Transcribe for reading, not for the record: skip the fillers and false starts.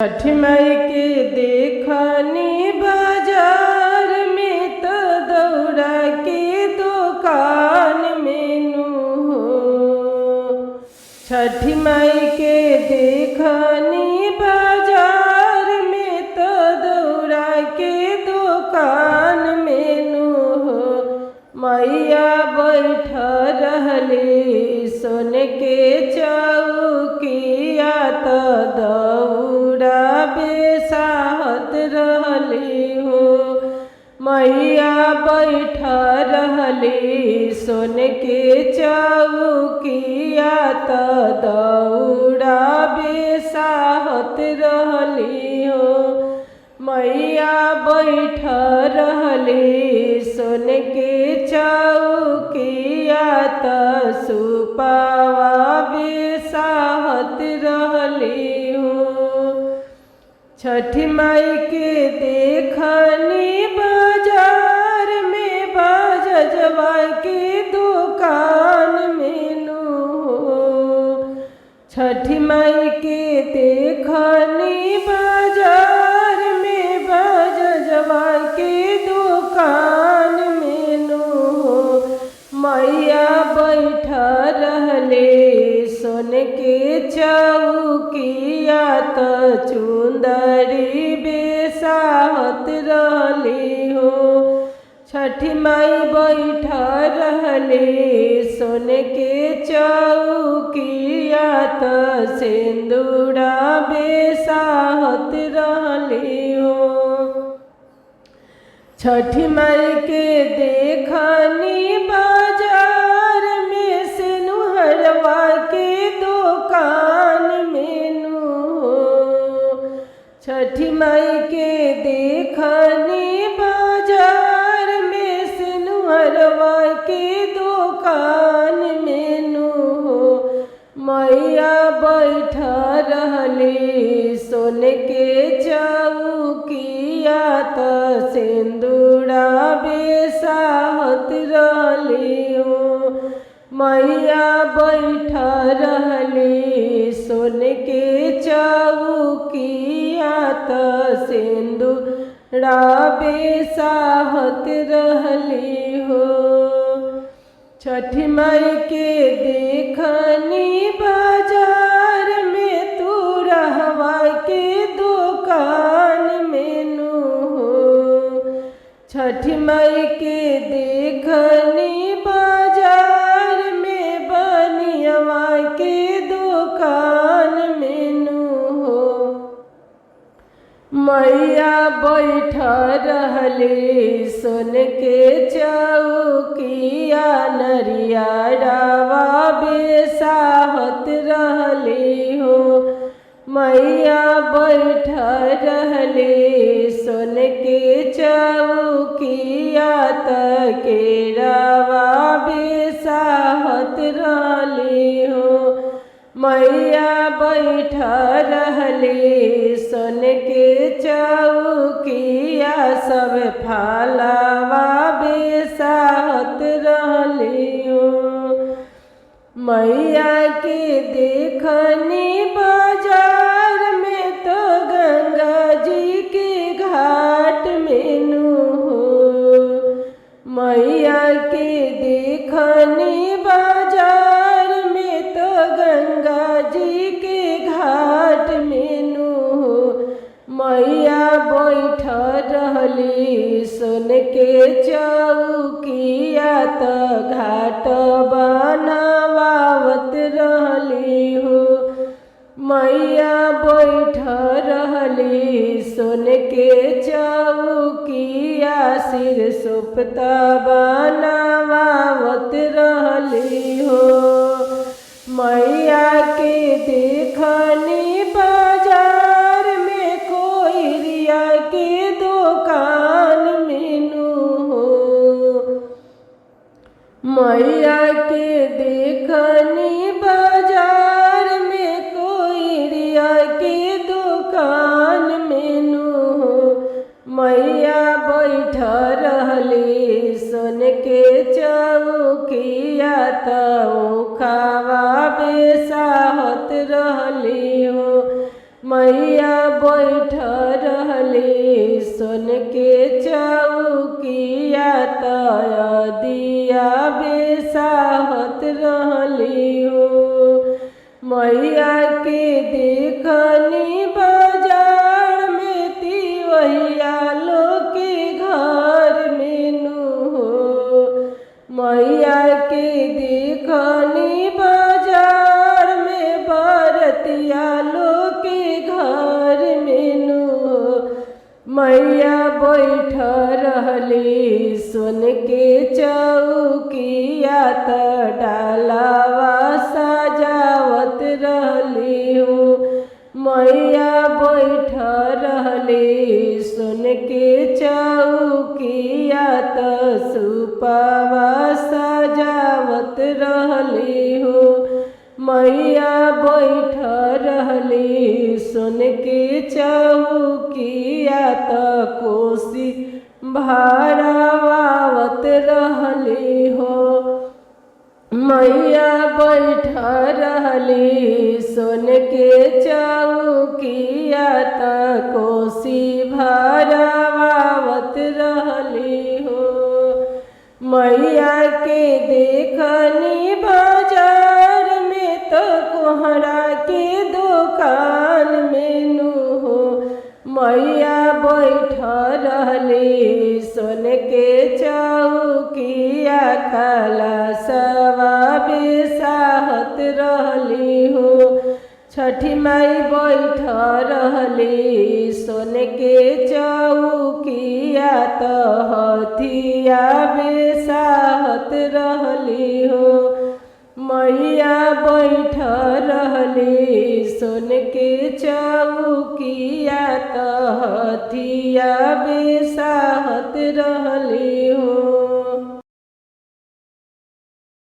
छठ माई के देखनी बाजार में तो दौड़ा के दुकान में नू हो। छठ माई के देखनी बाजार में तो दौड़ा के दुकान में नू हो। मैया बैठ रहली सोन के चौकिया तो दौड़ा बेसाहत रहली हो। मैया बैठ रहली सोन के चौकिया तो दौड़ा बेसाहत रहली हो। मैया बैठ रहली सोन के चौकिया तो सुपावा बेसाहत रहली हो। छठ माई के देखनी बाजार में बाजवा के दुकान में नू हो। छठ माई के देखनी बाजार में बाजवा के दुकान में नू हो। मैया बैठ रहले सोन के चौकिया तो चुंदरी बेसाहत रहली हो। छठ माई बैठ रहली सोन के चौकिया तो सिंदूरा बेसाहत रहली हो। छठ माई के देखनी बाजार में सिनुहरवा के दुकान में नू हो। छठ माई के देखनी बाजार में सिनुहरवा के दुकान में नू हो। मैया बैठ रहली सोन के चौकिया तो सिंदूरा बेसाहत रहली हो। मैया बैठ रहली सोन के चौकिया तो सिंदूरा बेसाहत रहली हो। छठ माई के देखनी बाजार में तू रहवा के दुकान में नू हो। छठ माई के देखनी बाजार में बनियावा के दुकान में नू हो। मैया बैठ रहली सोन के चौकिया नरिया डावा बेसाहत रहली हो। मैया बैठ रहली सोन के चौकिया तो केरावा बेसाहत रहली हो। मैया बैठ रहली सोन के चौकिया सब फालावा बेसाहत रहली हो। मैया के देखनी बाजार में तो गंगा जी के घाट में नू हो। मैया के देखनी बाजार में तो गंगा जी के घाट में नू हो। मैया बैठ रहली सोन के चौकिया तो घाट बनावत रहली हो। मैया बैठ रहली सोन के चौकिया सिर सुपता बनावत रहली हो। मैया के देखनी बाजार में कोयरिया के दुकान में नू हो। मैया के देखनी बाजार में कोयरिया के दुकान में नू हो। मैया बैठ रहली सोन के चौकिया तो खावा बेसाहत रहली हो। मैया मैया बैठ रहली सोन के चौकिया त डालावा सजावत रहली हूँ। मैया बैठ रहली सोन के चौकिया त सुपावा सजावत रहली हूँ। मैया बैठ रहली सोन के चौकिया त कोसी भरावावत रहली हो। मैया बैठ रहली सोन के चौकिया त कोसी भरावावत रहली हो। मैया के देखनी बाजार में तो कोहरा के दुकान में नु हो। मैया बैठ रहली सोन के चौकिया कलशवा बेसाहत रहली हो। छठी माई बैठ रहली सोन के चौकिया त हथिया बेसाहत रहली हो। मैया बैठ रहली सोन के चौकिया त हथिया बेसाहत रहली हो।